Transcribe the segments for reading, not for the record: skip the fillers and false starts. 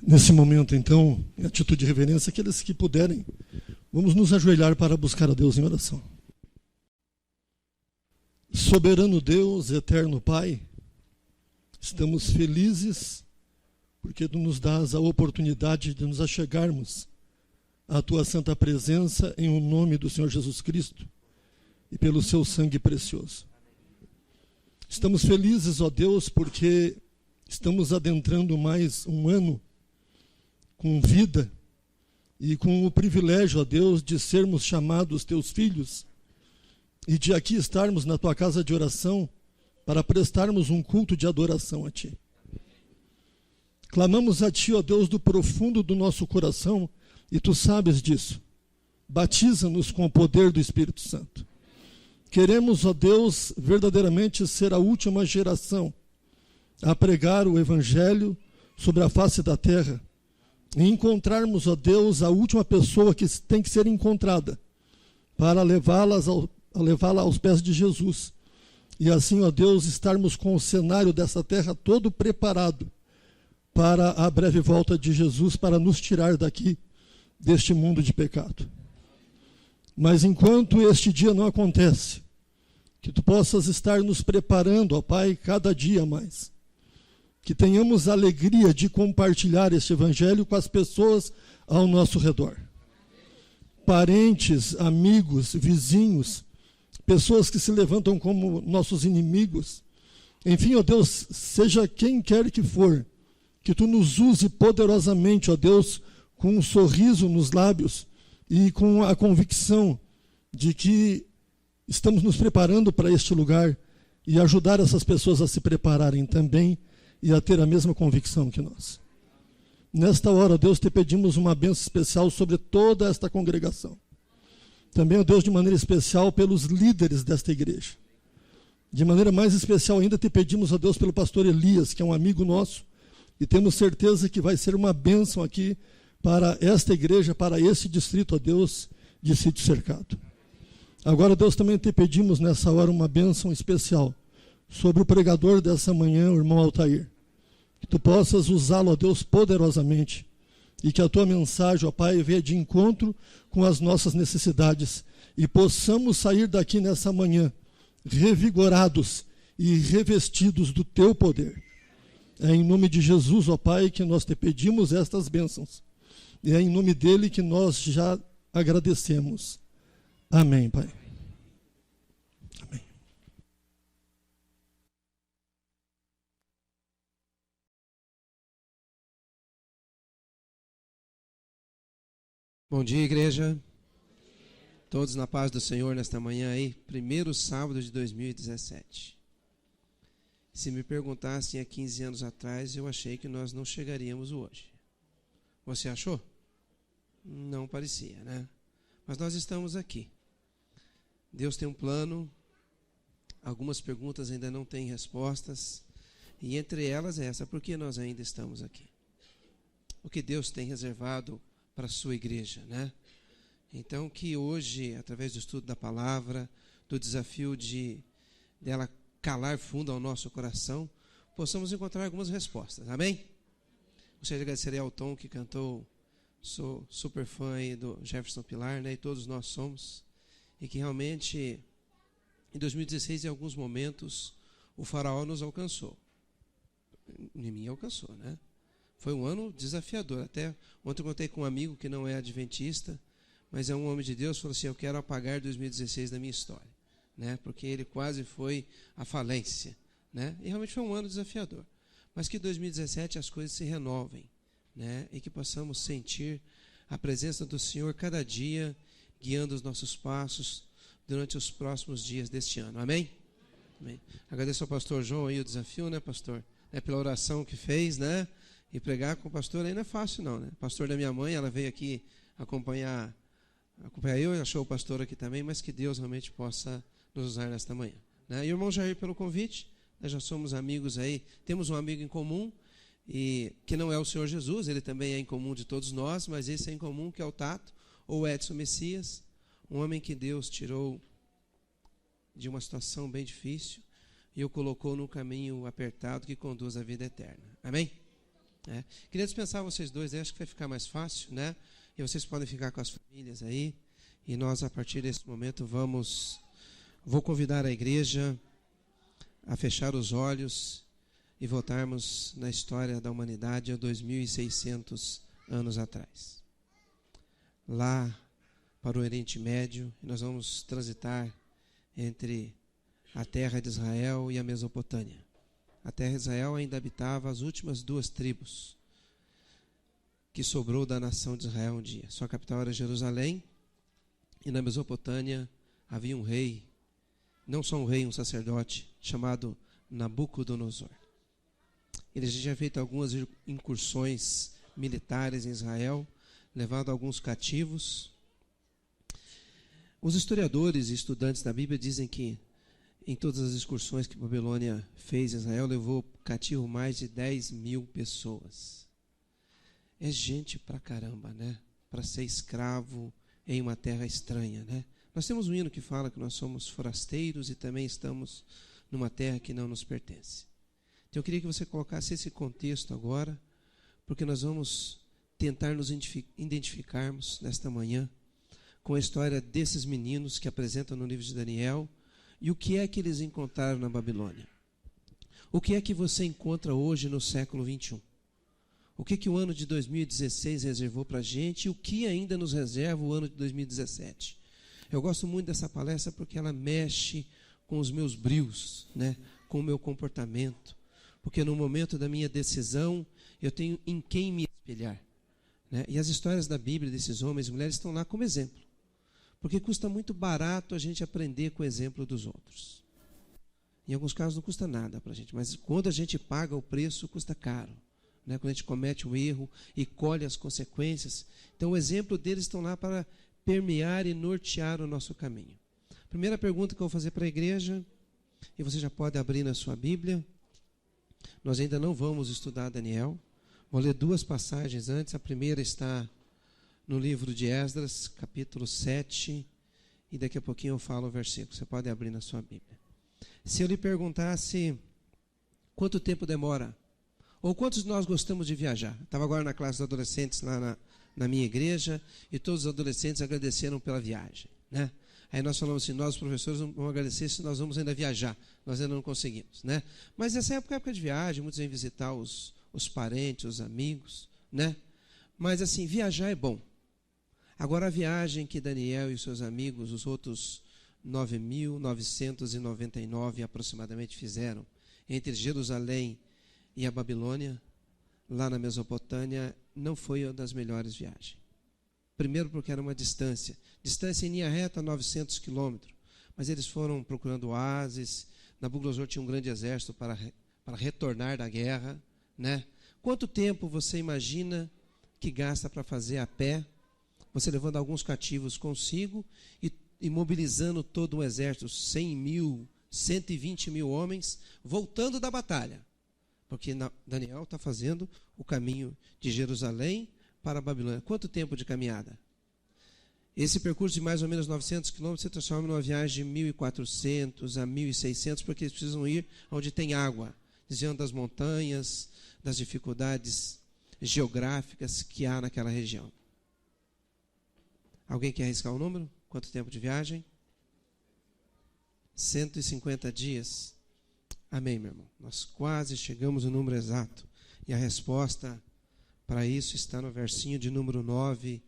Nesse momento, então, em atitude de reverência, aqueles que puderem, vamos nos ajoelhar para buscar a Deus em oração. Soberano Deus, eterno Pai, estamos felizes porque Tu nos dás a oportunidade de nos achegarmos à Tua santa presença em nome do Senhor Jesus Cristo e pelo Seu sangue precioso. Estamos felizes, ó Deus, porque estamos adentrando mais um ano com vida e com o privilégio, ó Deus, de sermos chamados Teus filhos e de aqui estarmos na Tua casa de oração para prestarmos um culto de adoração a Ti. Clamamos a Ti, ó Deus, do profundo do nosso coração, e Tu sabes disso. Batiza-nos com o poder do Espírito Santo. Queremos, ó Deus, verdadeiramente ser a última geração a pregar o Evangelho sobre a face da terra e encontrarmos, ó Deus, a última pessoa que tem que ser encontrada para levá-la aos pés de Jesus. E assim, ó Deus, estarmos com o cenário dessa terra todo preparado para a breve volta de Jesus, para nos tirar daqui, deste mundo de pecado. Mas enquanto este dia não acontece, que Tu possas estar nos preparando, ó Pai, cada dia mais. Que tenhamos a alegria de compartilhar este Evangelho com as pessoas ao nosso redor. Parentes, amigos, vizinhos, pessoas que se levantam como nossos inimigos. Enfim, ó Deus, seja quem quer que for, que Tu nos use poderosamente, ó Deus, com um sorriso nos lábios e com a convicção de que estamos nos preparando para este lugar e ajudar essas pessoas a se prepararem também e a ter a mesma convicção que nós. Nesta hora, Deus, Te pedimos uma bênção especial sobre toda esta congregação. Também, ó Deus, de maneira especial pelos líderes desta igreja. De maneira mais especial ainda, Te pedimos, ó Deus, pelo pastor Elias, que é um amigo nosso, e temos certeza que vai ser uma bênção aqui para esta igreja, para esse distrito, ó Deus, de Sítio Cercado. Agora, Deus, também Te pedimos nessa hora uma bênção especial sobre o pregador dessa manhã, o irmão Altair. Que Tu possas usá-lo, ó Deus, poderosamente, e que a Tua mensagem, ó Pai, venha de encontro com as nossas necessidades e possamos sair daqui nessa manhã revigorados e revestidos do Teu poder. É em nome de Jesus, ó Pai, que nós Te pedimos estas bênçãos. E é em nome dEle que nós já agradecemos. Amém, Pai. Amém. Bom dia, igreja. Todos na paz do Senhor nesta manhã aí, primeiro sábado de 2017. Se me perguntassem há 15 anos atrás, eu achei que nós não chegaríamos hoje. Você achou? Não parecia, né? Mas nós estamos aqui. Deus tem um plano, algumas perguntas ainda não têm respostas, e entre elas é essa: por que nós ainda estamos aqui? O que Deus tem reservado para a sua igreja, né? Então, que hoje, através do estudo da palavra, do desafio dela calar fundo ao nosso coração, possamos encontrar algumas respostas, amém? Gostaria de agradecer ao Tom que cantou, sou super fã aí do Jefferson Pilar, né? E todos nós somos, e que realmente, em 2016, em alguns momentos, o faraó nos alcançou. Em mim alcançou, né? Foi um ano desafiador. Até ontem eu contei com um amigo que não é adventista, mas é um homem de Deus, falou assim: eu quero apagar 2016 da minha história, né? Porque ele quase foi à falência, né? E realmente foi um ano desafiador. Mas que 2017 as coisas se renovem, né? E que possamos sentir a presença do Senhor cada dia, guiando os nossos passos durante os próximos dias deste ano. Amém? Amém. Agradeço ao pastor João aí o desafio, né, pastor? Pela oração que fez, né? E pregar com o pastor aí não é fácil, não, né? O pastor da minha mãe, ela veio aqui acompanhar eu, achou o pastor aqui também, mas que Deus realmente possa nos usar nesta manhã, né? E o irmão Jair pelo convite, nós já somos amigos aí, temos um amigo em comum, e que não é o Senhor Jesus, ele também é em comum de todos nós, mas esse é em comum, que é o Tato, ou Edson Messias, um homem que Deus tirou de uma situação bem difícil e o colocou num caminho apertado que conduz à vida eterna. Amém? Queria dispensar vocês dois, acho que vai ficar mais fácil, né? E vocês podem ficar com as famílias aí. E nós, a partir desse momento, vou convidar a igreja a fechar os olhos e voltarmos na história da humanidade há 2.600 anos atrás. Lá para o Oriente Médio, e nós vamos transitar entre a terra de Israel e a Mesopotâmia. A terra de Israel ainda habitava as últimas 2 tribos que sobrou da nação de Israel um dia. Sua capital era Jerusalém, e na Mesopotâmia havia um rei, não só um rei, um sacerdote, chamado Nabucodonosor. Ele já tinha feito algumas incursões militares em Israel, levado alguns cativos. Os historiadores e estudantes da Bíblia dizem que em todas as excursões que Babilônia fez em Israel, levou cativo mais de 10.000 pessoas. É gente pra caramba, né? Para ser escravo em uma terra estranha, né? Nós temos um hino que fala que nós somos forasteiros e também estamos numa terra que não nos pertence. Então eu queria que você colocasse esse contexto agora, porque nós vamos tentar nos identificarmos nesta manhã com a história desses meninos que apresentam no livro de Daniel e o que é que eles encontraram na Babilônia. O que é que você encontra hoje no século 21? O que o ano de 2016 reservou para a gente e o que ainda nos reserva o ano de 2017? Eu gosto muito dessa palestra porque ela mexe com os meus brios, né? Com o meu comportamento. Porque no momento da minha decisão, eu tenho em quem me espelhar. Né? E as histórias da Bíblia desses homens e mulheres estão lá como exemplo. Porque custa muito barato a gente aprender com o exemplo dos outros. Em alguns casos não custa nada para a gente, mas quando a gente paga o preço, custa caro. Né? Quando a gente comete um erro e colhe as consequências. Então o exemplo deles estão lá para permear e nortear o nosso caminho. Primeira pergunta que eu vou fazer para a igreja, e você já pode abrir na sua Bíblia. Nós ainda não vamos estudar Daniel. Vou ler 2 passagens antes. A primeira está no livro de Esdras, capítulo 7, e daqui a pouquinho eu falo o versículo. Você pode abrir na sua Bíblia. Se eu lhe perguntasse quanto tempo demora, ou quantos de nós gostamos de viajar? Estava agora na classe dos adolescentes lá na minha igreja, e todos os adolescentes agradeceram pela viagem, né? Aí nós falamos assim, nós professores vamos agradecer se nós vamos ainda viajar. Nós ainda não conseguimos, né? Mas essa época é época de viagem, muitos vêm visitar os parentes, os amigos, né? Mas assim, viajar é bom. Agora a viagem que Daniel e seus amigos, os outros 9.999 aproximadamente fizeram, entre Jerusalém e a Babilônia, lá na Mesopotâmia, não foi uma das melhores viagens. Primeiro porque era uma distância em linha reta, 900 quilômetros, mas eles foram procurando oásis. Nabucodonosor tinha um grande exército para retornar da guerra, né? Quanto tempo você imagina que gasta para fazer a pé, você levando alguns cativos consigo e mobilizando todo um exército, 100.000, 120.000 homens, voltando da batalha? Porque Daniel está fazendo o caminho de Jerusalém para a Babilônia. Quanto tempo de caminhada? Esse percurso de mais ou menos 900 quilômetros se transforma numa viagem de 1.400 a 1.600, porque eles precisam ir onde tem água, desviando das montanhas, das dificuldades geográficas que há naquela região. Alguém quer arriscar o número? Quanto tempo de viagem? 150 dias. Amém, meu irmão. Nós quase chegamos no número exato. E a resposta para isso está no versinho de número 9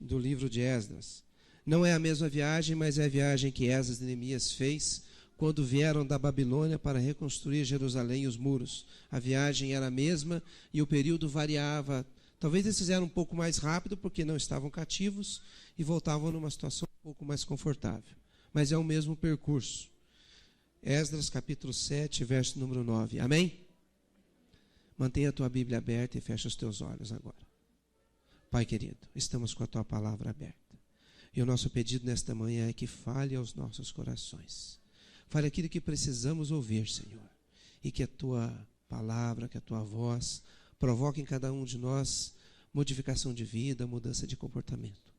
do livro de Esdras. Não é a mesma viagem, mas é a viagem que Esdras e Neemias fez quando vieram da Babilônia para reconstruir Jerusalém e os muros. A viagem era a mesma e o período variava. Talvez eles fizeram um pouco mais rápido porque não estavam cativos e voltavam numa situação um pouco mais confortável. Mas é o mesmo percurso. Esdras capítulo 7, verso número 9. Amém? Mantenha a tua Bíblia aberta e fecha os teus olhos agora. Pai querido, estamos com a tua palavra aberta. E o nosso pedido nesta manhã é que fale aos nossos corações. Fale aquilo que precisamos ouvir, Senhor. E que a tua palavra, que a tua voz provoque em cada um de nós modificação de vida, mudança de comportamento.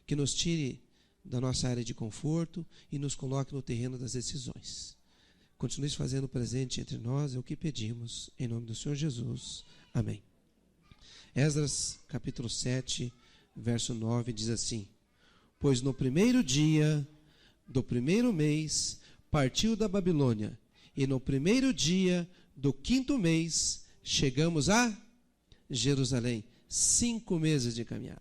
Que nos tire da nossa área de conforto e nos coloque no terreno das decisões. Continue fazendo presente entre nós, é o que pedimos, em nome do Senhor Jesus. Amém. Esdras, capítulo 7, verso 9, diz assim: Pois no primeiro dia do primeiro mês partiu da Babilônia, e no primeiro dia do quinto mês chegamos a Jerusalém. 5 meses de caminhada.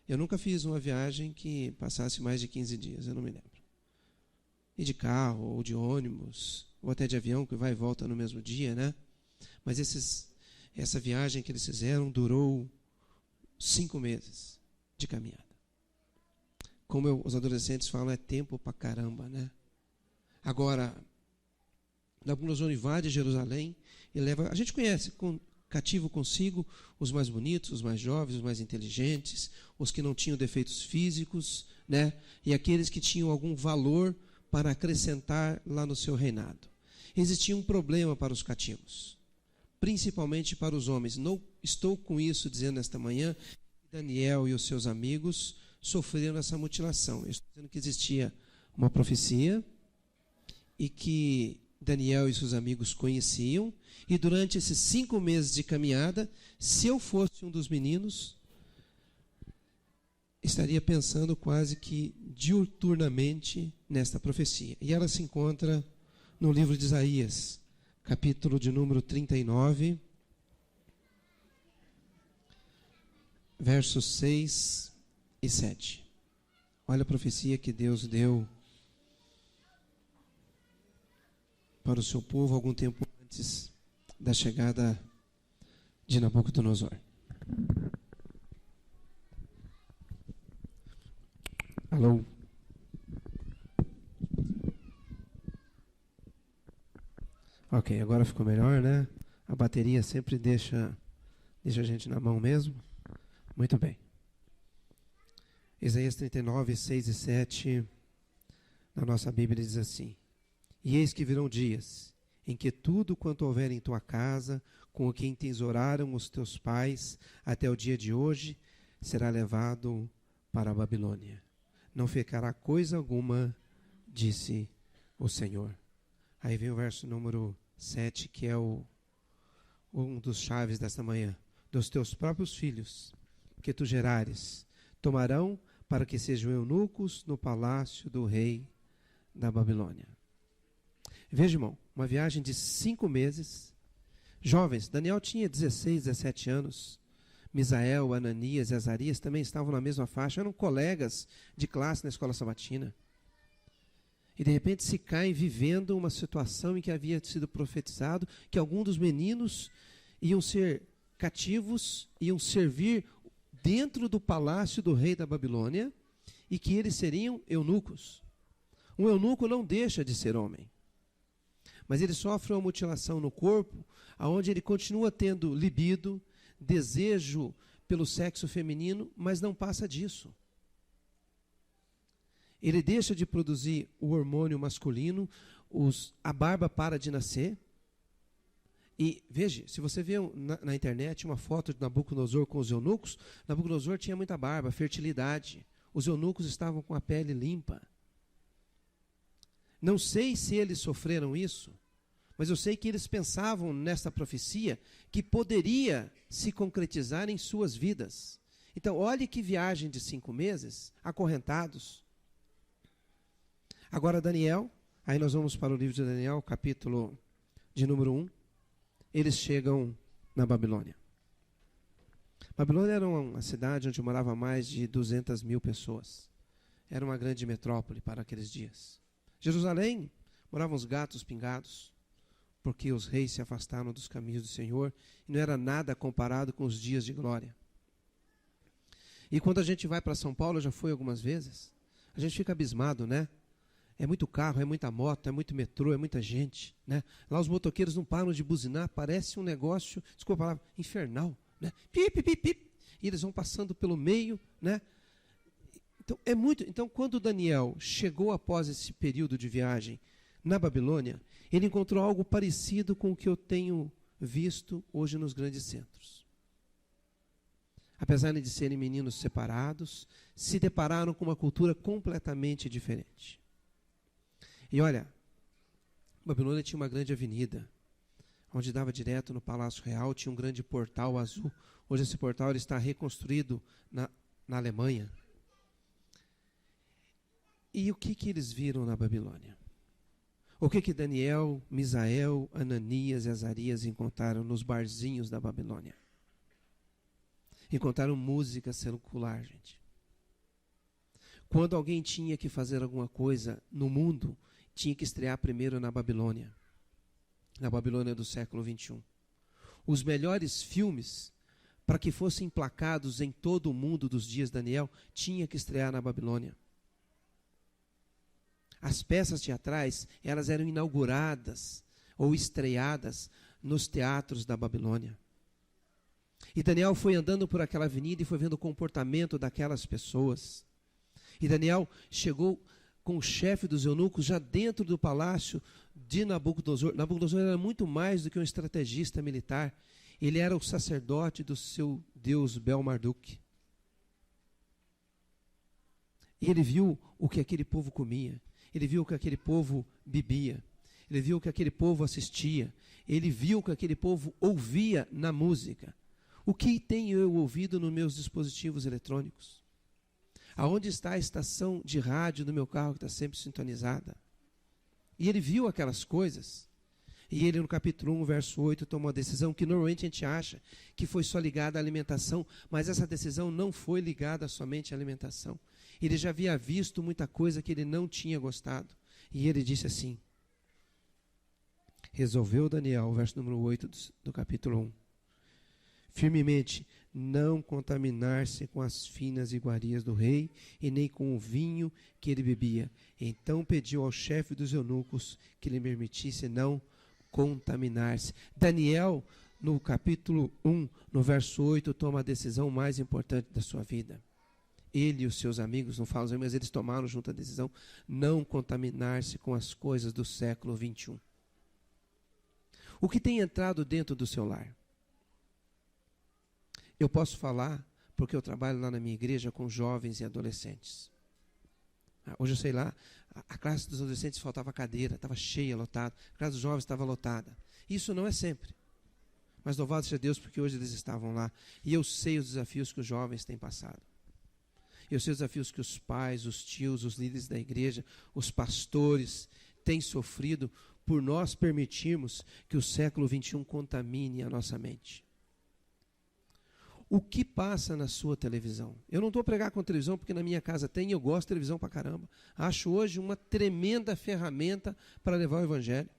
Eu nunca fiz uma viagem que passasse mais de 15 dias, eu não me lembro. E de carro, ou de ônibus, ou até de avião, que vai e volta no mesmo dia, né? Mas essa viagem que eles fizeram durou 5 meses de caminhada. Como os adolescentes falam, é tempo pra caramba, né? Agora, Nabucodonosor invade Jerusalém e leva... A gente conhece, cativo consigo os mais bonitos, os mais jovens, os mais inteligentes, os que não tinham defeitos físicos, né? E aqueles que tinham algum valor para acrescentar lá no seu reinado. Existia um problema para os cativos, principalmente para os homens. Não estou com isso dizendo esta manhã que Daniel e os seus amigos sofreram essa mutilação. Eu estou dizendo que existia uma profecia e que Daniel e seus amigos conheciam, e durante esses 5 meses de caminhada, se eu fosse um dos meninos, estaria pensando quase que diuturnamente nesta profecia. E ela se encontra no livro de Isaías, capítulo de número 39, versos 6 e 7. Olha a profecia que Deus deu para o seu povo algum tempo antes da chegada de Nabucodonosor. Alô? Ok, agora ficou melhor, né? A bateria sempre deixa a gente na mão mesmo. Muito bem. Isaías 39, 6 e 7, na nossa Bíblia diz assim: E eis que virão dias em que tudo quanto houver em tua casa, com o que entesouraram os teus pais até o dia de hoje, será levado para a Babilônia. Não ficará coisa alguma, disse o Senhor. Aí vem o verso número 7, que é um dos chaves desta manhã. Dos teus próprios filhos, que tu gerares, tomarão para que sejam eunucos no palácio do rei da Babilônia. Veja, irmão, uma viagem de 5 meses. Jovens, Daniel tinha 16, 17 anos. Misael, Ananias e Azarias também estavam na mesma faixa, eram colegas de classe na escola sabatina. E de repente se caem vivendo uma situação em que havia sido profetizado que alguns dos meninos iam ser cativos, iam servir dentro do palácio do rei da Babilônia e que eles seriam eunucos. Um eunuco não deixa de ser homem, mas ele sofre uma mutilação no corpo, onde ele continua tendo libido, desejo pelo sexo feminino, mas não passa disso. Ele deixa de produzir o hormônio masculino, a barba para de nascer. E veja, se você vê na internet uma foto de Nabucodonosor com os eunucos, Nabucodonosor tinha muita barba, fertilidade. Os eunucos estavam com a pele limpa. Não sei se eles sofreram isso, mas eu sei que eles pensavam nessa profecia que poderia se concretizar em suas vidas. Então, olhe que viagem de 5 meses, acorrentados. Agora Daniel, aí nós vamos para o livro de Daniel, capítulo de número 1. Eles chegam na Babilônia. Babilônia era uma cidade onde morava mais de 200 mil pessoas. Era uma grande metrópole para aqueles dias. Jerusalém, moravam os gatos pingados, porque os reis se afastaram dos caminhos do Senhor, e não era nada comparado com os dias de glória. E quando a gente vai para São Paulo, já foi algumas vezes, a gente fica abismado, né? É muito carro, é muita moto, é muito metrô, é muita gente, né? Lá os motoqueiros não param de buzinar, parece um negócio, desculpa a palavra, infernal, né? Pip, pip, pip, e eles vão passando pelo meio, né? Então, quando Daniel chegou após esse período de viagem na Babilônia, ele encontrou algo parecido com o que eu tenho visto hoje nos grandes centros. Apesar de serem meninos separados, se depararam com uma cultura completamente diferente. E olha, Babilônia tinha uma grande avenida, onde dava direto no Palácio Real, tinha um grande portal azul. Hoje esse portal ele está reconstruído na Alemanha. E o que eles viram na Babilônia? O que Daniel, Misael, Ananias e Azarias encontraram nos barzinhos da Babilônia? Encontraram música secular, gente. Quando alguém tinha que fazer alguma coisa no mundo, tinha que estrear primeiro na Babilônia do século 21. Os melhores filmes, para que fossem emplacados em todo o mundo dos dias de Daniel, tinha que estrear na Babilônia. As peças teatrais, elas eram inauguradas ou estreadas nos teatros da Babilônia. E Daniel foi andando por aquela avenida e foi vendo o comportamento daquelas pessoas. E Daniel chegou com o chefe dos eunucos já dentro do palácio de Nabucodonosor. Nabucodonosor era muito mais do que um estrategista militar. Ele era o sacerdote do seu deus Bel-Marduk. E ele viu o que aquele povo comia. Ele viu o que aquele povo bebia. Ele viu o que aquele povo assistia. Ele viu o que aquele povo ouvia na música. O que tenho eu ouvido nos meus dispositivos eletrônicos? Aonde está a estação de rádio do meu carro que está sempre sintonizada? E ele viu aquelas coisas. E ele, no capítulo 1, verso 8, tomou a decisão que normalmente a gente acha que foi só ligada à alimentação, mas essa decisão não foi ligada somente à alimentação. Ele já havia visto muita coisa que ele não tinha gostado. E ele disse assim, resolveu Daniel, verso número 8 do capítulo 1, firmemente não contaminar-se com as finas iguarias do rei e nem com o vinho que ele bebia. Então pediu ao chefe dos eunucos que lhe permitisse não contaminar-se. Daniel, no capítulo 1, no verso 8, toma a decisão mais importante da sua vida. Ele e os seus amigos, não falam, mas eles tomaram junto a decisão, não contaminar-se com as coisas do século 21. O que tem entrado dentro do seu lar? Eu posso falar, porque eu trabalho lá na minha igreja com jovens e adolescentes. Hoje eu sei lá, a classe dos adolescentes faltava cadeira, estava cheia, lotada. A classe dos jovens estava lotada. Isso não é sempre. Mas louvado seja Deus, porque hoje eles estavam lá. E eu sei os desafios que os jovens têm passado. Eu sei os desafios que os pais, os tios, os líderes da igreja, os pastores têm sofrido por nós permitirmos que o século 21 contamine a nossa mente. O que passa na sua televisão? Eu não estou a pregar com televisão porque na minha casa tem e eu gosto de televisão pra caramba. Acho hoje uma tremenda ferramenta para levar o evangelho.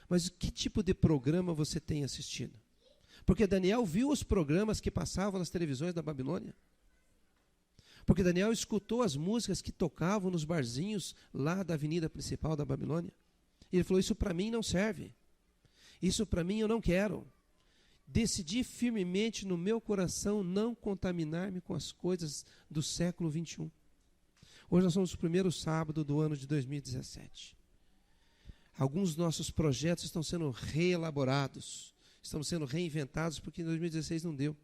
Mas que tipo de programa você tem assistido? Porque Daniel viu os programas que passavam nas televisões da Babilônia. Porque Daniel escutou as músicas que tocavam nos barzinhos lá da avenida principal da Babilônia. E ele falou, isso para mim não serve. Isso para mim eu não quero. Decidi firmemente no meu coração não contaminar-me com as coisas do século 21. Hoje nós somos o primeiro sábado do ano de 2017. Alguns dos nossos projetos estão sendo reelaborados, estão sendo reinventados porque em 2016 não deu.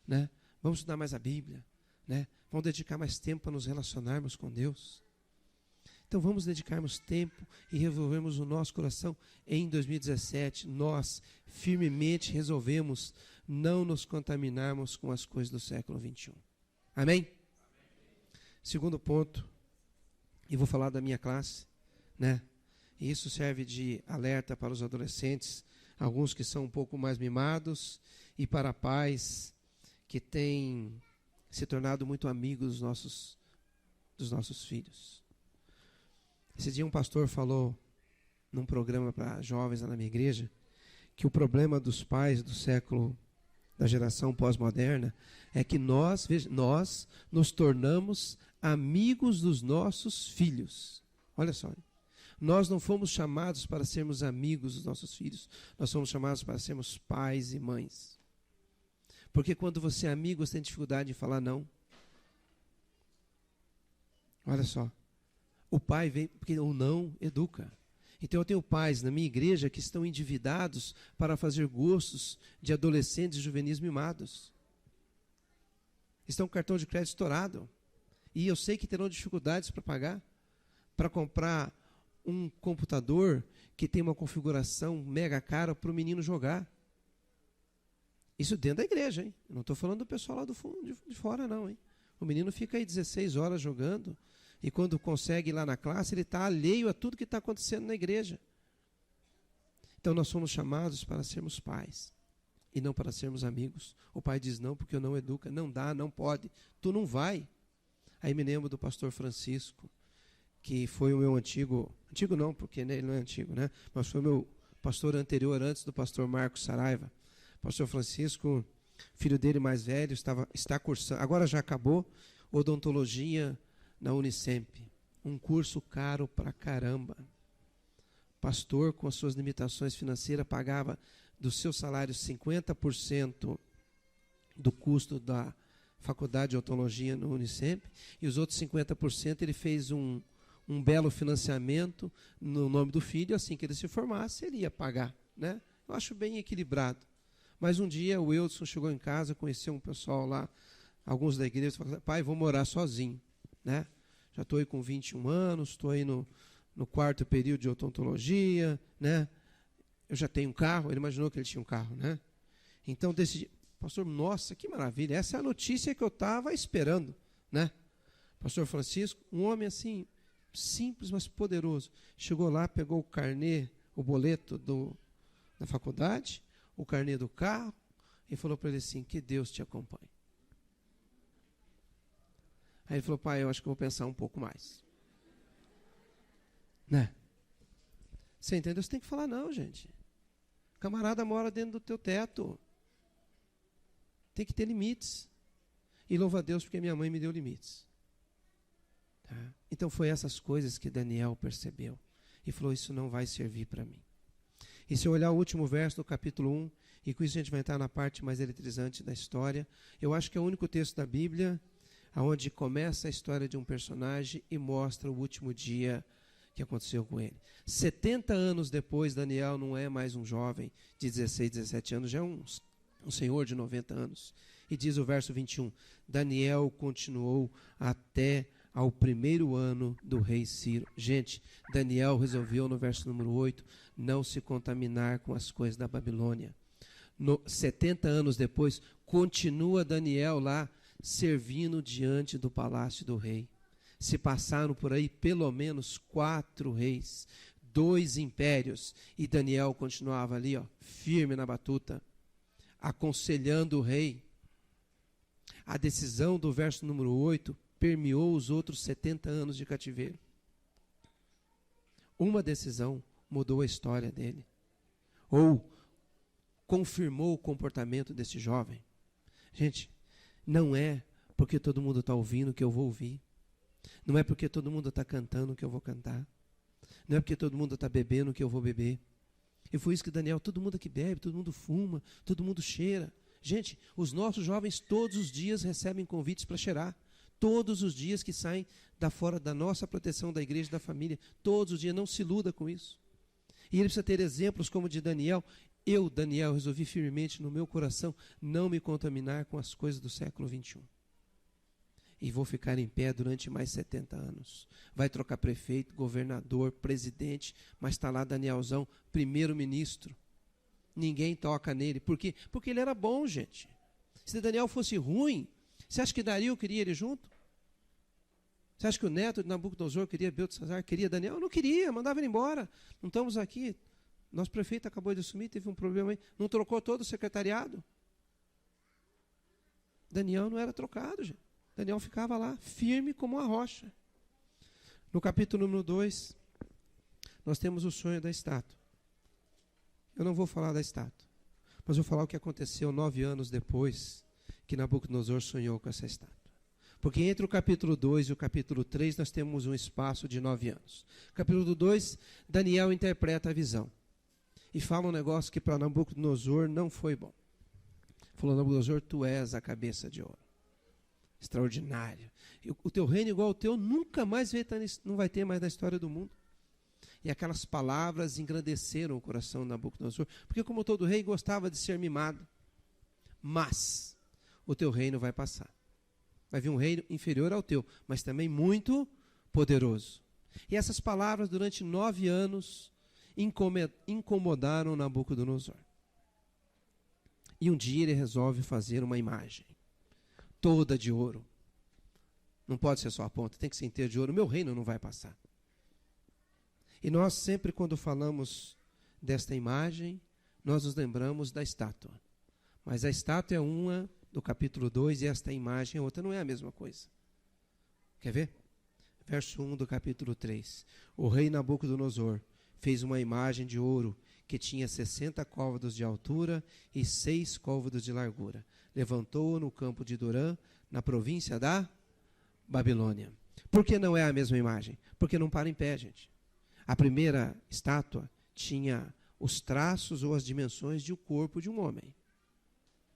Né? Vamos estudar mais a Bíblia, né? Vamos dedicar mais tempo para nos relacionarmos com Deus. Então vamos dedicarmos tempo e resolvermos o nosso coração. Em 2017, nós firmemente resolvemos não nos contaminarmos com as coisas do século 21. Amém? Segundo ponto, e vou falar da minha classe, né? E isso serve de alerta para os adolescentes, alguns que são um pouco mais mimados, e para pais que têm se tornado muito amigos dos nossos filhos. Esse dia um pastor falou num programa para jovens lá na minha igreja que o problema dos pais do século, da geração pós-moderna, é que nós nos tornamos amigos dos nossos filhos. Olha só, nós não fomos chamados para sermos amigos dos nossos filhos, nós fomos chamados para sermos pais e mães. Porque quando você é amigo, você tem dificuldade de falar não. Olha só. O pai vem, porque o não educa. Então eu tenho pais na minha igreja que estão endividados para fazer gostos de adolescentes e juvenis mimados. Estão com cartão de crédito estourado. E eu sei que terão dificuldades para pagar, para comprar um computador que tem uma configuração mega cara para o menino jogar. Isso dentro da igreja, hein? Eu não estou falando do pessoal lá do fundo, de fora, não, hein? O menino fica aí 16 horas jogando, e quando consegue ir lá na classe, ele está alheio a tudo que está acontecendo na igreja. Então nós somos chamados para sermos pais, e não para sermos amigos. O pai diz não, porque eu não educa, não dá, não pode, tu não vai. Aí me lembro do pastor Francisco, que foi o meu antigo não, porque ele não é antigo, né? Mas foi o meu pastor anterior, antes do pastor Marcos Saraiva. Pastor Francisco, filho dele mais velho, está cursando, agora já acabou, odontologia na Unicamp. Um curso caro pra caramba. Pastor, com as suas limitações financeiras, pagava do seu salário 50% do custo da faculdade de odontologia no Unicamp, e os outros 50% ele fez um belo financiamento no nome do filho, assim que ele se formasse, ele ia pagar, né? Eu acho bem equilibrado. Mas um dia o Wilson chegou em casa, conheceu um pessoal lá, alguns da igreja, falou: pai, vou morar sozinho, né? Já estou aí com 21 anos, estou aí no 4º período de odontologia, né? Eu já tenho um carro. Ele imaginou que ele tinha um carro, né? Então decidi, pastor, nossa, que maravilha, essa é a notícia que eu estava esperando, né? Pastor Francisco, um homem assim, simples, mas poderoso, chegou lá, pegou o carnê, o boleto da faculdade, o carnê do carro, e falou para ele assim: que Deus te acompanhe. Aí ele falou: pai, eu acho que eu vou pensar um pouco mais. Né? Você entendeu? Você tem que falar não, gente. Camarada mora dentro do teu teto. Tem que ter limites. E louva a Deus porque minha mãe me deu limites. Tá? Então foi essas coisas que Daniel percebeu. E falou: isso não vai servir para mim. E se eu olhar o último verso do capítulo 1, e com isso a gente vai entrar na parte mais eletrizante da história, eu acho que é o único texto da Bíblia onde começa a história de um personagem e mostra o último dia que aconteceu com ele. 70 anos depois, Daniel não é mais um jovem de 16, 17 anos, já é um senhor de 90 anos. E diz o verso 21, Daniel continuou até ao 1º ano do rei Ciro. Gente, Daniel resolveu no verso número 8 não se contaminar com as coisas da Babilônia. 70 anos depois, continua Daniel lá servindo diante do palácio do rei. Se passaram por aí pelo menos 4 reis, 2 impérios, e Daniel continuava ali, ó, firme na batuta, aconselhando o rei. A decisão do verso número 8 permeou os outros 70 anos de cativeiro. Uma decisão mudou a história dele, ou confirmou o comportamento desse jovem. Gente, não é porque todo mundo está ouvindo que eu vou ouvir. Não é porque todo mundo está cantando que eu vou cantar. Não é porque todo mundo está bebendo que eu vou beber. E foi isso que Daniel, todo mundo aqui bebe, todo mundo fuma, todo mundo cheira. Gente, os nossos jovens todos os dias recebem convites para cheirar. Todos os dias que saem da fora da nossa proteção da igreja e da família. Todos os dias, não se iluda com isso. E ele precisa ter exemplos como o de Daniel. Eu, Daniel, resolvi firmemente no meu coração não me contaminar com as coisas do século 21. E vou ficar em pé durante mais 70 anos. Vai trocar prefeito, governador, presidente, mas está lá Danielzão, primeiro-ministro. Ninguém toca nele. Por quê? Porque ele era bom, gente. Se Daniel fosse ruim, você acha que Dario queria ele junto? Você acha que o neto de Nabucodonosor queria Beltesazar? Queria Daniel? Não queria, mandava ele embora. Não estamos aqui. Nosso prefeito acabou de assumir, teve um problema aí. Não trocou todo o secretariado? Daniel não era trocado, gente. Daniel ficava lá, firme como uma rocha. No capítulo número 2, nós temos o sonho da estátua. Eu não vou falar da estátua, mas vou falar o que aconteceu 9 anos depois que Nabucodonosor sonhou com essa estátua. Porque entre o capítulo 2 e o capítulo 3 nós temos um espaço de 9 anos. Capítulo 2, Daniel interpreta a visão. E fala um negócio que para Nabucodonosor não foi bom. Falou: Nabucodonosor, tu és a cabeça de ouro. Extraordinário. O teu reino igual ao teu nunca mais não vai ter mais na história do mundo. E aquelas palavras engrandeceram o coração de Nabucodonosor, porque como todo rei gostava de ser mimado. Mas o teu reino vai passar. Vai vir um reino inferior ao teu, mas também muito poderoso. E essas palavras durante 9 anos incomodaram Nabucodonosor. E um dia ele resolve fazer uma imagem, toda de ouro. Não pode ser só a ponta, tem que ser inteira de ouro. Meu reino não vai passar. E nós sempre, quando falamos desta imagem, nós nos lembramos da estátua. Mas a estátua é uma do capítulo 2 e esta imagem é outra. Não é a mesma coisa. Quer ver? Verso 1 do capítulo 3. O rei Nabucodonosor fez uma imagem de ouro que tinha 60 côvados de altura e 6 côvados de largura. Levantou-o no campo de Durã, na província da Babilônia. Por que não é a mesma imagem? Porque não para em pé, gente. A primeira estátua tinha os traços ou as dimensões de um corpo de um homem.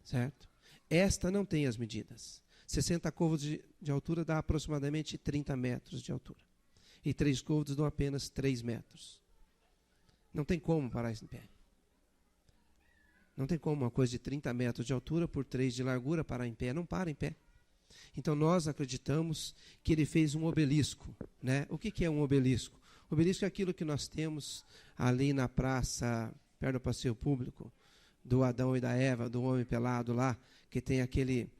Certo? Esta não tem as medidas. 60 côvados de altura dá aproximadamente 30 metros de altura. E 3 côvados dão apenas 3 metros. Não tem como parar isso em pé. Não tem como uma coisa de 30 metros de altura por 3 de largura parar em pé. Não para em pé. Então nós acreditamos que ele fez um obelisco. Né? O que é um obelisco? O obelisco é aquilo que nós temos ali na praça, perto do passeio público, do Adão e da Eva, do homem pelado lá, que tem aquele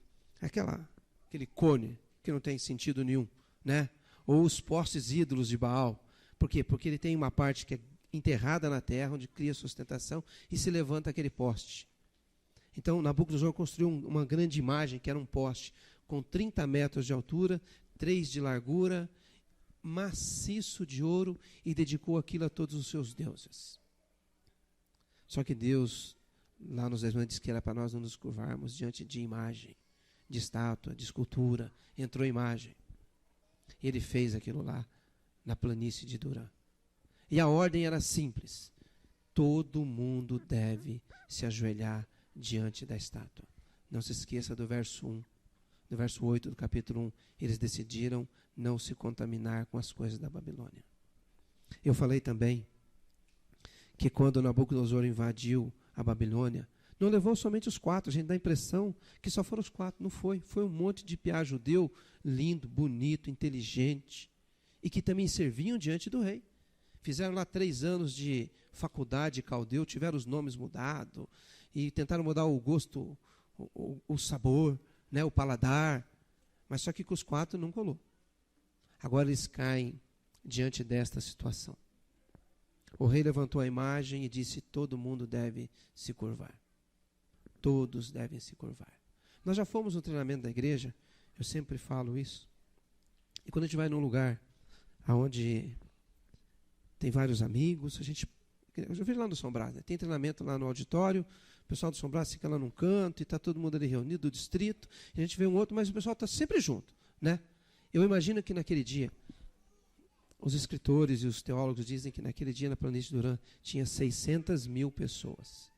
cone que não tem sentido nenhum, né? Ou os postes ídolos de Baal. Por quê? Porque ele tem uma parte que é enterrada na terra, onde cria sustentação, e se levanta aquele poste. Então, Nabucodonosor construiu uma grande imagem, que era um poste, com 30 metros de altura, 3 de largura, maciço de ouro, e dedicou aquilo a todos os seus deuses. Só que Deus, lá nos 10 mandamentos, disse que era para nós não nos curvarmos diante de imagem, de estátua, de escultura. Entrou imagem. Ele fez aquilo lá, na planície de Durã. E a ordem era simples. Todo mundo deve se ajoelhar diante da estátua. Não se esqueça do verso 1. No verso 8 do capítulo 1, eles decidiram não se contaminar com as coisas da Babilônia. Eu falei também que quando Nabucodonosor invadiu a Babilônia, não levou somente os 4, a gente dá a impressão que só foram os 4, não foi. Foi um monte de piá judeu, lindo, bonito, inteligente, e que também serviam diante do rei. Fizeram lá 3 anos de faculdade caldeu, tiveram os nomes mudados, e tentaram mudar o gosto, o sabor, né, o paladar, mas só que com os 4 não colou. Agora eles caem diante desta situação. O rei levantou a imagem e disse: todo mundo deve se curvar. Todos devem se curvar. Nós já fomos no treinamento da igreja, eu sempre falo isso. E quando a gente vai num lugar onde tem vários amigos, eu já vejo lá no São Brás, né? Tem treinamento lá no auditório, o pessoal do São Brás fica lá num canto e está todo mundo ali reunido, do distrito, e a gente vê um outro, mas o pessoal está sempre junto, né? Eu imagino que naquele dia, os escritores e os teólogos dizem que naquele dia na planície de Durã tinha 600 mil pessoas.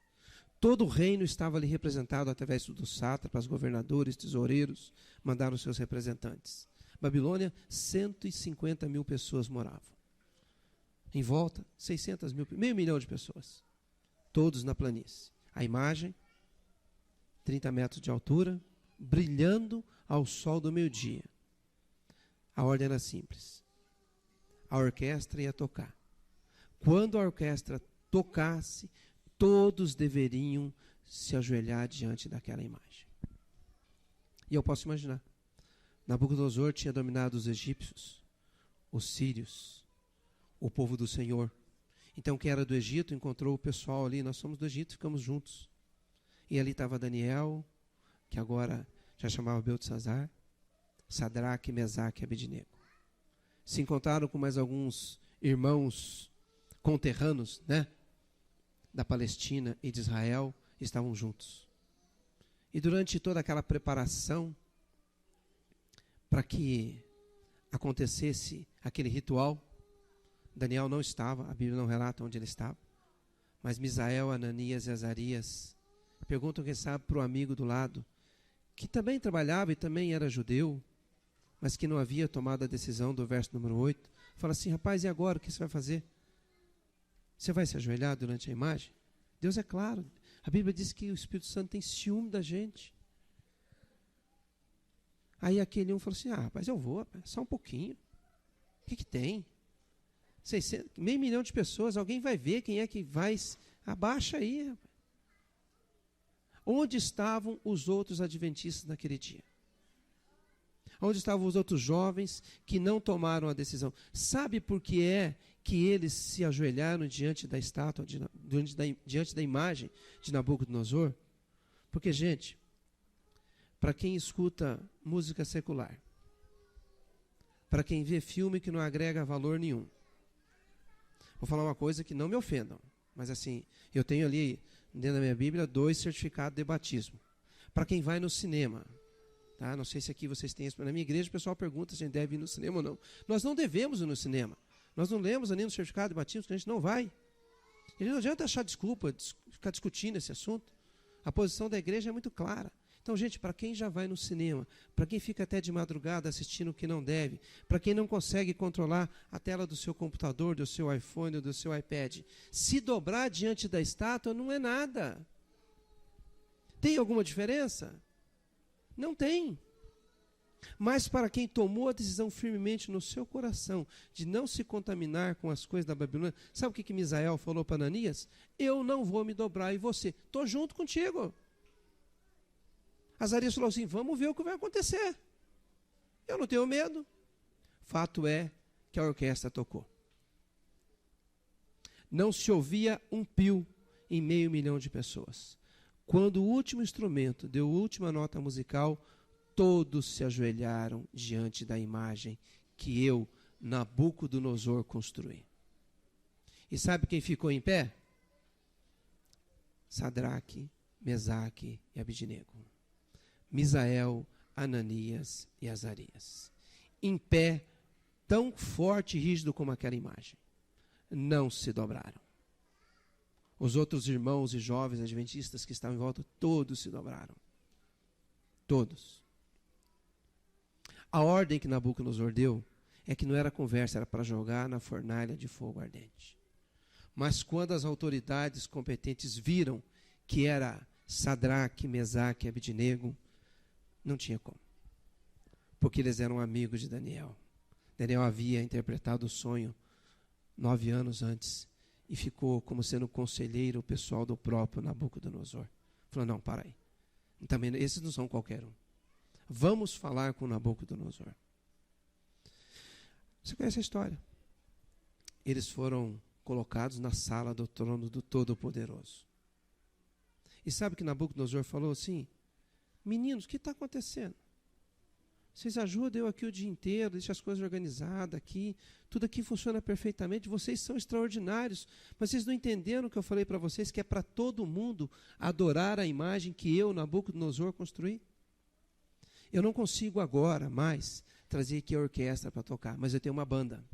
Todo o reino estava ali representado através dos sátrapas, governadores, tesoureiros, mandaram seus representantes. Babilônia, 150 mil pessoas moravam. Em volta, 600 mil, meio milhão de pessoas. Todos na planície. A imagem, 30 metros de altura, brilhando ao sol do meio-dia. A ordem era simples. A orquestra ia tocar. Quando a orquestra tocasse, todos deveriam se ajoelhar diante daquela imagem. E eu posso imaginar. Nabucodonosor tinha dominado os egípcios, os sírios, o povo do Senhor. Então, quem era do Egito encontrou o pessoal ali. Nós somos do Egito, ficamos juntos. E ali estava Daniel, que agora já chamava Beltesazar, Sadraque, Mesaque e Abednego. Se encontraram com mais alguns irmãos conterrâneos, né, da Palestina e de Israel, estavam juntos. E durante toda aquela preparação para que acontecesse aquele ritual, Daniel não estava, a Bíblia não relata onde ele estava, mas Misael, Ananias e Azarias perguntam, quem sabe, para o amigo do lado, que também trabalhava e também era judeu, mas que não havia tomado a decisão do verso número 8, fala assim: rapaz, e agora o que você vai fazer? Você vai se ajoelhar durante a imagem? Deus é claro, a Bíblia diz que o Espírito Santo tem ciúme da gente. Aí aquele um falou assim: rapaz, eu vou, rapaz, só um pouquinho. O que tem? meio milhão de pessoas, alguém vai ver quem é que vai. Abaixa aí, rapaz. Onde estavam os outros adventistas naquele dia? Onde estavam os outros jovens que não tomaram a decisão? Sabe por que é que eles se ajoelharam diante da estátua, diante da imagem de Nabucodonosor? Porque, gente, para quem escuta música secular, para quem vê filme que não agrega valor nenhum, vou falar uma coisa que não me ofendam, mas assim, eu tenho ali, dentro da minha Bíblia, 2 certificados de batismo. Para quem vai no cinema, tá? Não sei se aqui vocês têm isso, mas na minha igreja o pessoal pergunta se a gente deve ir no cinema ou não. Nós não devemos ir no cinema. Nós não lemos nem no certificado de batismo, que a gente não vai. A gente não adianta achar desculpa, ficar discutindo esse assunto. A posição da igreja é muito clara. Então, gente, para quem já vai no cinema, para quem fica até de madrugada assistindo o que não deve, para quem não consegue controlar a tela do seu computador, do seu iPhone ou do seu iPad, se dobrar diante da estátua não é nada. Tem alguma diferença? Não tem. Mas para quem tomou a decisão firmemente no seu coração de não se contaminar com as coisas da Babilônia, sabe o que Misael falou para Ananias? Eu não vou me dobrar, e você? Estou junto contigo. Azarias falou assim, vamos ver o que vai acontecer. Eu não tenho medo. Fato é que a orquestra tocou. Não se ouvia um pio em 500 mil de pessoas. Quando o último instrumento deu a última nota musical, todos se ajoelharam diante da imagem que eu, Nabucodonosor, construí. E sabe quem ficou em pé? Sadraque, Mesaque e Abidnego. Misael, Ananias e Azarias. Em pé, tão forte e rígido como aquela imagem. Não se dobraram. Os outros irmãos e jovens adventistas que estavam em volta, todos se dobraram. Todos. A ordem que Nabucodonosor deu é que não era conversa, era para jogar na fornalha de fogo ardente. Mas quando as autoridades competentes viram que era Sadraque, Mesaque e Abidnego, não tinha como. Porque eles eram amigos de Daniel. Daniel havia interpretado o sonho 9 anos antes e ficou como sendo conselheiro pessoal do próprio Nabucodonosor. Falou, não, para aí. Também, esses não são qualquer um. Vamos falar com Nabucodonosor. Você conhece a história. Eles foram colocados na sala do trono do Todo-Poderoso. E sabe que Nabucodonosor falou assim, meninos, o que está acontecendo? Vocês ajudam eu aqui o dia inteiro, deixam as coisas organizadas aqui, tudo aqui funciona perfeitamente, vocês são extraordinários, mas vocês não entenderam o que eu falei para vocês, que é para todo mundo adorar a imagem que eu, Nabucodonosor, construí? Eu não consigo agora mais trazer aqui a orquestra para tocar, mas eu tenho uma banda.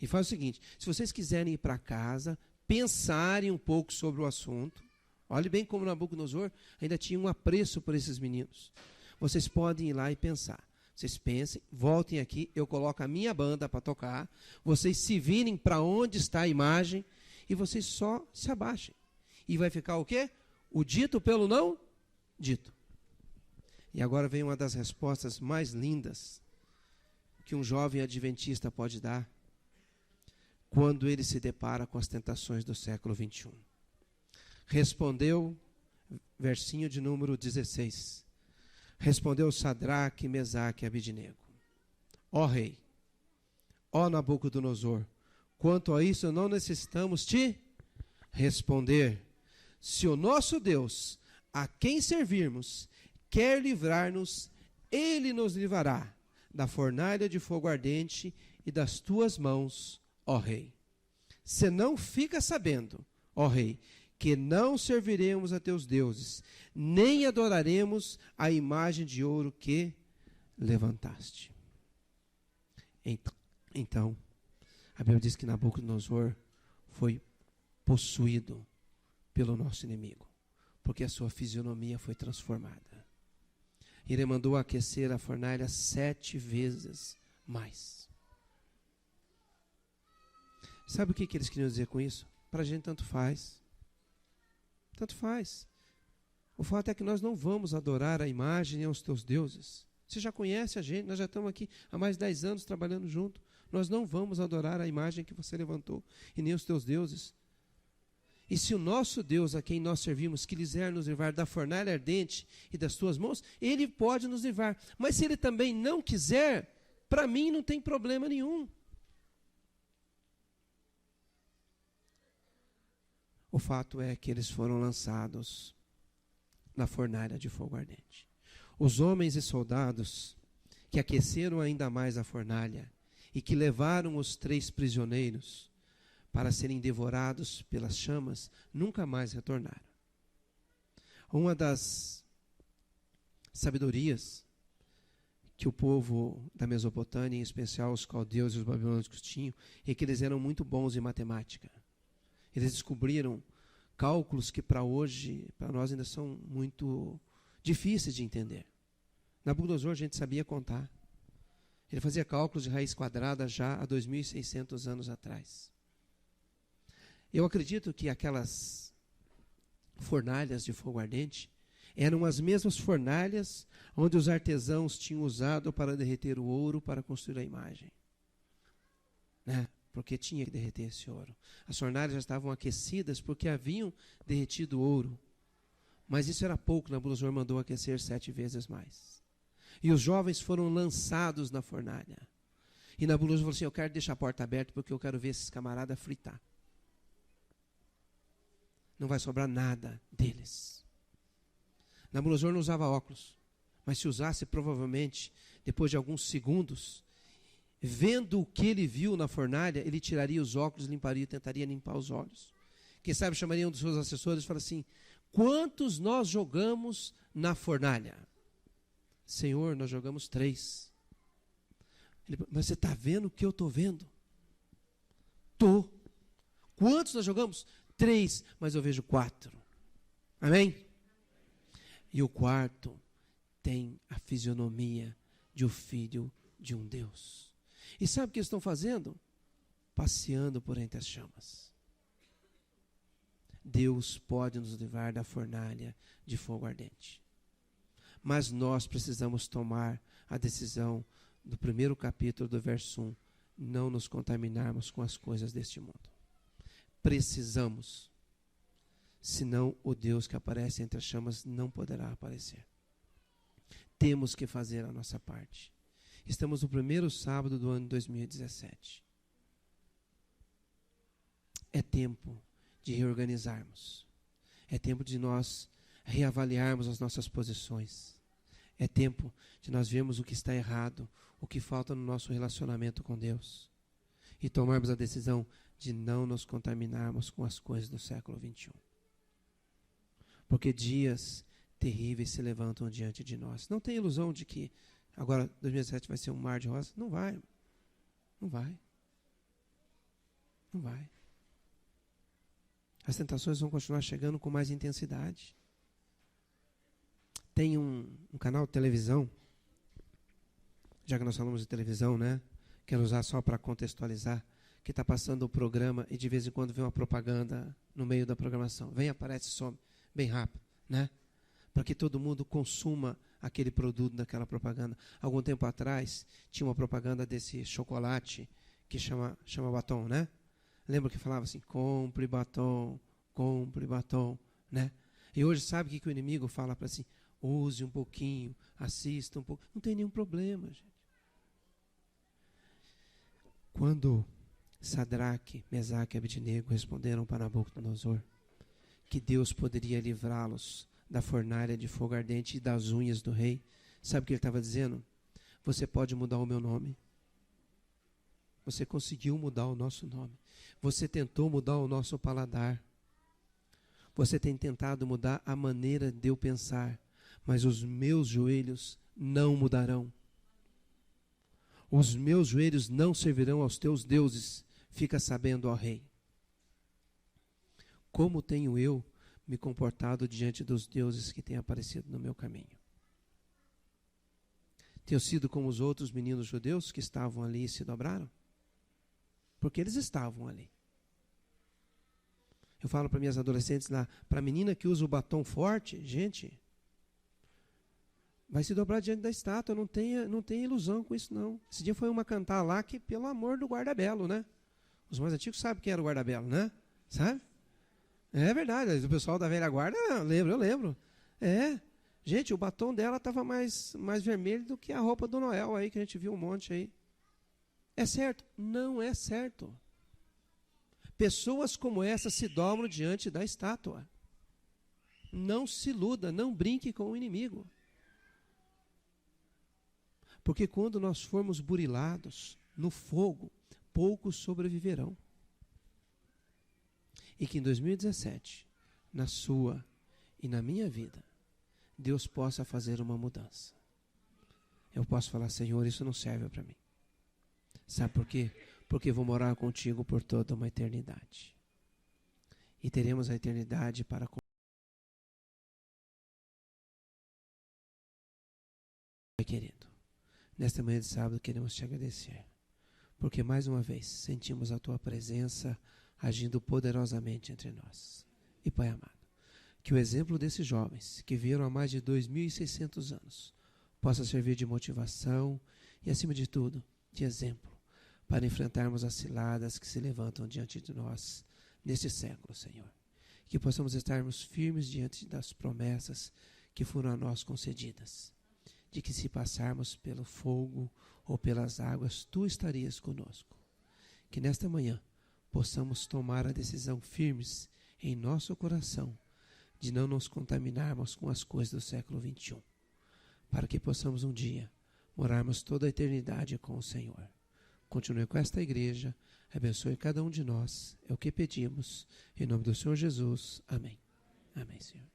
E faz o seguinte, se vocês quiserem ir para casa, pensarem um pouco sobre o assunto, olhe bem como Nabucodonosor ainda tinha um apreço por esses meninos. Vocês podem ir lá e pensar. Vocês pensem, voltem aqui, eu coloco a minha banda para tocar, vocês se virem para onde está a imagem e vocês só se abaixem. E vai ficar o quê? O dito pelo não dito. E agora vem uma das respostas mais lindas que um jovem adventista pode dar quando ele se depara com as tentações do século 21. Respondeu, versinho de número 16, respondeu Sadraque, Mesaque e Abidnego, ó rei, ó Nabucodonosor, quanto a isso não necessitamos te responder. Se o nosso Deus, a quem servirmos, quer livrar-nos, ele nos livrará da fornalha de fogo ardente e das tuas mãos, ó rei. Se não fica sabendo, ó rei, que não serviremos a teus deuses, nem adoraremos a imagem de ouro que levantaste. Então, a Bíblia diz que Nabucodonosor foi possuído pelo nosso inimigo, porque a sua fisionomia foi transformada. Ele mandou aquecer a fornalha 7 vezes mais. Sabe o que eles queriam dizer com isso? Para a gente tanto faz. Tanto faz. O fato é que nós não vamos adorar a imagem e aos teus deuses. Você já conhece a gente, nós já estamos aqui há mais de 10 anos trabalhando junto. nós não vamos adorar a imagem que você levantou, e nem os teus deuses. E se o nosso Deus, a quem nós servimos, quiser nos livrar da fornalha ardente e das tuas mãos, Ele pode nos livrar. Mas se Ele também não quiser, para mim não tem problema nenhum. O fato é que eles foram lançados na fornalha de fogo ardente. Os homens e soldados que aqueceram ainda mais a fornalha e que levaram os 3 prisioneiros para serem devorados pelas chamas, nunca mais retornaram. Uma das sabedorias que o povo da Mesopotâmia, em especial os caldeus e os babilônicos, tinham, é que eles eram muito bons em matemática. Eles descobriram cálculos que para hoje, para nós ainda são muito difíceis de entender. Nabucodonosor a gente sabia contar. Ele fazia cálculos de raiz quadrada já há 2.600 anos atrás. Eu acredito que aquelas fornalhas de fogo ardente eram as mesmas fornalhas onde os artesãos tinham usado para derreter o ouro para construir a imagem. Né? Porque tinha que derreter esse ouro. As fornalhas já estavam aquecidas porque haviam derretido o ouro. Mas isso era pouco, Nabucodonosor mandou aquecer 7 vezes mais. E os jovens foram lançados na fornalha. E Nabucodonosor falou assim, eu quero deixar a porta aberta porque eu quero ver esses camaradas fritar. Não vai sobrar nada deles. Nabucodonosor não usava óculos, mas se usasse, provavelmente, depois de alguns segundos, vendo o que ele viu na fornalha, ele tiraria os óculos, limparia, tentaria limpar os olhos. Quem sabe chamaria um dos seus assessores e falaria assim, quantos nós jogamos na fornalha? Senhor, nós jogamos 3. Mas você está vendo o que eu estou vendo? Estou. Quantos nós jogamos? 3, mas eu vejo 4. Amém? E o quarto tem a fisionomia de um filho de um Deus. E sabe o que eles estão fazendo? Passeando por entre as chamas. Deus pode nos livrar da fornalha de fogo ardente. Mas nós precisamos tomar a decisão do 1º capítulo do verso 1, não nos contaminarmos com as coisas deste mundo. Precisamos. Senão o Deus que aparece entre as chamas não poderá aparecer. Temos que fazer a nossa parte. Estamos no 1º sábado do ano 2017. É tempo de reorganizarmos. É tempo de nós reavaliarmos as nossas posições. É tempo de nós vermos o que está errado, o que falta no nosso relacionamento com Deus. E tomarmos a decisão de não nos contaminarmos com as coisas do século 21. Porque dias terríveis se levantam diante de nós. Não tem ilusão de que agora 2017 vai ser um mar de rosas. Não vai. Não vai. Não vai. As tentações vão continuar chegando com mais intensidade. Tem um canal de televisão, já que nós falamos de televisão, né? Quero usar só para contextualizar, que está passando o programa e de vez em quando vem uma propaganda no meio da programação. Vem, aparece, some, bem rápido, né? Para que todo mundo consuma aquele produto daquela propaganda. Algum tempo atrás, tinha uma propaganda desse chocolate que chama batom, né? Lembra que falava assim, compre batom, né? E hoje sabe o que o inimigo fala para assim, use um pouquinho, assista um pouco. Não tem nenhum problema, gente. Quando Sadraque, Mesaque e Abednego responderam para Nabucodonosor que Deus poderia livrá-los da fornalha de fogo ardente e das unhas do rei, sabe o que ele estava dizendo? Você pode mudar o meu nome. Você conseguiu mudar o nosso nome. Você tentou mudar o nosso paladar. Você tem tentado mudar a maneira de eu pensar, mas os meus joelhos não mudarão. Os meus joelhos não servirão aos teus deuses. Fica sabendo, ó rei. Como tenho eu me comportado diante dos deuses que têm aparecido no meu caminho? Tenho sido como os outros meninos judeus que estavam ali e se dobraram? Porque eles estavam ali. Eu falo para minhas adolescentes lá, para a menina que usa o batom forte, gente, vai se dobrar diante da estátua, não tenha ilusão com isso não. Esse dia foi uma cantar lá que, pelo amor do guarda-belo, né? Os mais antigos sabem quem era o guarda-belo, né? Sabe? É verdade, o pessoal da velha guarda, eu lembro. Gente, o batom dela estava mais vermelho do que a roupa do Noel aí, que a gente viu um monte aí. É certo? Não é certo. Pessoas como essa se dobram diante da estátua. Não se iluda, não brinque com o inimigo. Porque quando nós formos burilados no fogo, poucos sobreviverão. E que em 2017, na sua e na minha vida, Deus possa fazer uma mudança. Eu posso falar, Senhor, isso não serve para mim. Sabe por quê? Porque vou morar contigo por toda uma eternidade. E teremos a eternidade para querido. Nesta manhã de sábado queremos te agradecer, porque mais uma vez sentimos a tua presença agindo poderosamente entre nós. E Pai amado, que o exemplo desses jovens que vieram há mais de 2.600 anos possa servir de motivação e, acima de tudo, de exemplo para enfrentarmos as ciladas que se levantam diante de nós neste século, Senhor. Que possamos estarmos firmes diante das promessas que foram a nós concedidas, de que se passarmos pelo fogo ou pelas águas, Tu estarias conosco. Que nesta manhã possamos tomar a decisão firmes em nosso coração de não nos contaminarmos com as coisas do século XXI, para que possamos um dia morarmos toda a eternidade com o Senhor. Continue com esta igreja, abençoe cada um de nós, é o que pedimos, em nome do Senhor Jesus. Amém. Amém, Senhor.